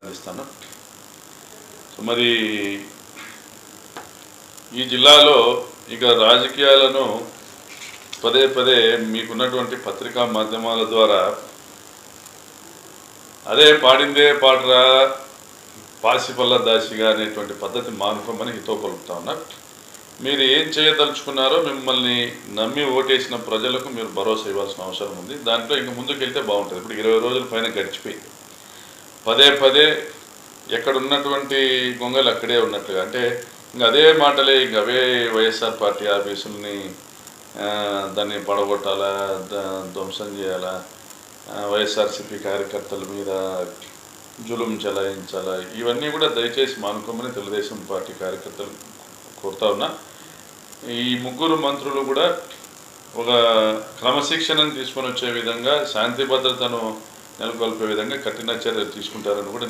అందిస్తాను. సో మరి ఈ జిల్లాలో ఇక రాజకీయాలను పదే పదే మీకున్నటువంటి పత్రికా మాధ్యమాల ద్వారా అదే పాడిందే పాటరా పాసిపల్ల దాసిగా అనేటువంటి పద్ధతి మానుకోమని హితో పలుకుతా ఉన్నా. మీరు ఏం చేయదలుచుకున్నారో మిమ్మల్ని నమ్మి ఓటేసిన ప్రజలకు మీరు భరోసా ఇవ్వాల్సిన అవసరం ఉంది. దాంట్లో ఇంక ముందుకెళ్తే బాగుంటుంది. ఇప్పుడు 20 రోజుల పైన గడిచిపోయింది. పదే పదే ఎక్కడ ఉన్నటువంటి గొంగలు అక్కడే ఉన్నట్టుగా, అంటే ఇంక అదే మాటలే, ఇంక అవే వైఎస్ఆర్ పార్టీ ఆఫీసుల్ని దాన్ని పడగొట్టాలా, ధ్వంసం చేయాలా, వైఎస్ఆర్సీపీ కార్యకర్తల మీద జులుం చెలాయించాలా, ఇవన్నీ కూడా దయచేసి మానుకోమని తెలుగుదేశం పార్టీ కార్యకర్తలు కోరుతా ఉన్నా. ఈ ముగ్గురు మంత్రులు కూడా ఒక క్రమశిక్షణను తీసుకొని వచ్చే విధంగా, శాంతి భద్రతను నెలకొల్పే విధంగా కఠిన చర్యలు తీసుకుంటారని కూడా నేను